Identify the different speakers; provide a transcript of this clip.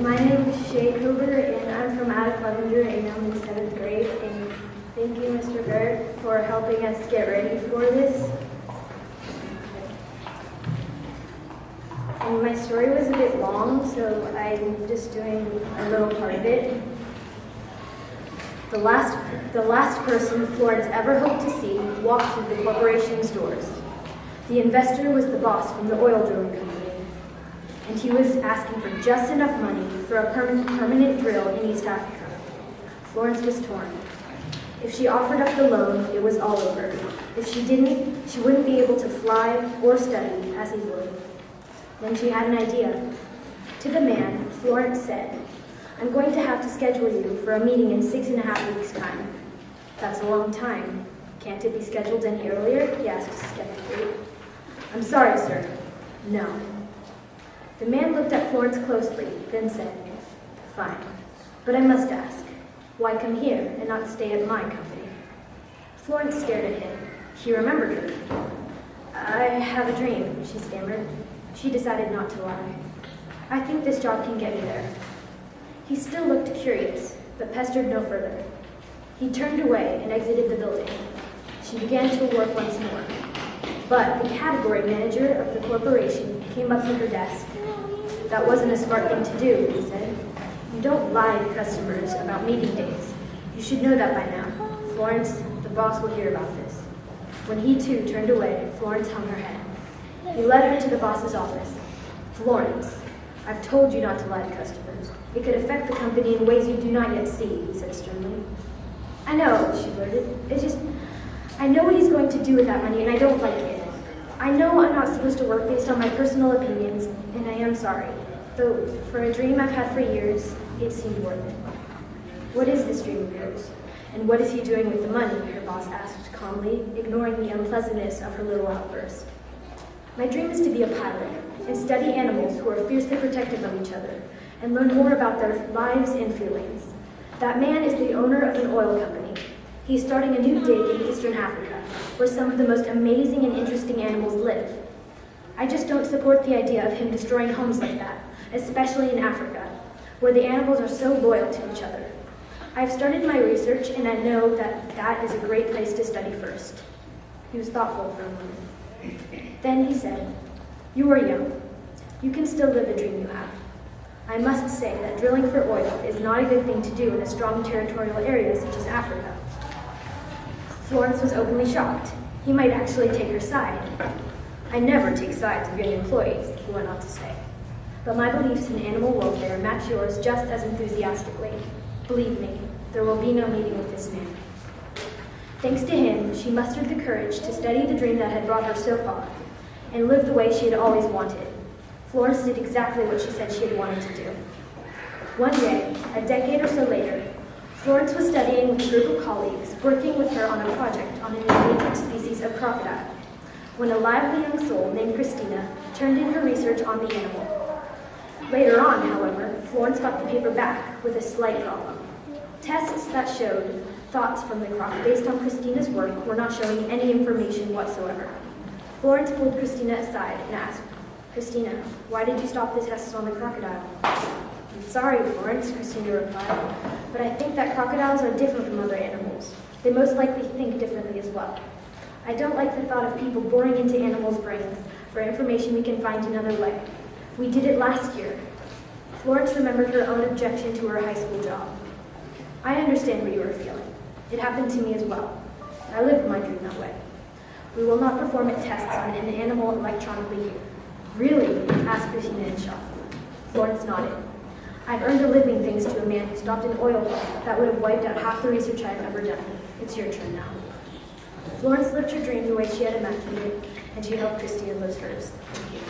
Speaker 1: My name is Shae Kober, and I'm from out of Clevenger, and I'm in 7th grade. And thank you, Mr. Bird, for helping us get ready for this. And my story was a bit long, so I'm just doing a little part of it. The last person Florence ever hoped to see walked through the corporation's doors. The investor was the boss from the oil drilling company, and he was asking for just enough money for a permanent drill in East Africa. Florence was torn. If she offered up the loan, it was all over. If she didn't, she wouldn't be able to fly or study as he would. Then she had an idea. To the man, Florence said, "I'm going to have to schedule you for a meeting in 6.5 weeks' time." "That's a long time. Can't it be scheduled any earlier?" he asked skeptically. "I'm sorry, sir. No." The man looked at Florence closely, then said, "Fine, but I must ask, why come here and not stay at my company?" Florence stared at him. He remembered her. "I have a dream," she stammered. She decided not to lie. "I think this job can get me there." He still looked curious, but pestered no further. He turned away and exited the building. She began to work once more. But the category manager of the corporation came up to her desk. "That wasn't a smart thing to do," he said. "You don't lie to customers about meeting days. You should know that by now. Florence, the boss will hear about this." When he too turned away, Florence hung her head. He led her to the boss's office. "Florence, I've told you not to lie to customers. It could affect the company in ways you do not yet see," he said sternly. "I know," she blurted. I know what he's going to do with that money, and I don't like it. I know I'm not supposed to work based on my personal opinions, and I am sorry. Though, for a dream I've had for years, it seemed worth it." "What is this dream of yours? And what is he doing with the money?" her boss asked calmly, ignoring the unpleasantness of her little outburst. "My dream is to be a pilot and study animals who are fiercely protective of each other and learn more about their lives and feelings. That man is the owner of an oil company. He's starting a new dig in Eastern Africa, where some of the most amazing and interesting animals live. I just don't support the idea of him destroying homes like that, especially in Africa, where the animals are so loyal to each other. I've started my research, and I know that is a great place to study first." He was thoughtful for a moment. Then he said, "You are young. You can still live the dream you have. I must say that drilling for oil is not a good thing to do in a strong territorial area such as Africa." Florence was openly shocked. He might actually take her side. "I never take sides of young employees," he went on to say. "But my beliefs in animal welfare match yours just as enthusiastically. Believe me, there will be no meeting with this man." Thanks to him, she mustered the courage to study the dream that had brought her so far, and live the way she had always wanted. Florence did exactly what she said she had wanted to do. One day, a decade or so later, Florence was studying with a group of colleagues, working with her on a project on an endangered species of crocodile, when a lively young soul named Christina turned in her research on the animal. Later on, however, Florence got the paper back with a slight problem. Tests that showed thoughts from the croc based on Christina's work were not showing any information whatsoever. Florence pulled Christina aside and asked, "Christina, why did you stop the tests on the crocodile?" "I'm sorry, Florence," Christina replied, "but I think that crocodiles are different from other animals. They most likely think differently as well. I don't like the thought of people boring into animals' brains for information we can find another way. We did it last year." Florence remembered her own objection to her high school job. "I understand what you are feeling. It happened to me as well. I lived my dream that way. We will not perform tests on an animal electronically here." "Really?" asked Christina in shock. Florence nodded. "I've earned a living thanks to a man who stopped an oil well that would have wiped out half the research I've ever done. It's your turn now." Florence lived her dream the way she had imagined it, and she helped Christina live hers. Thank you.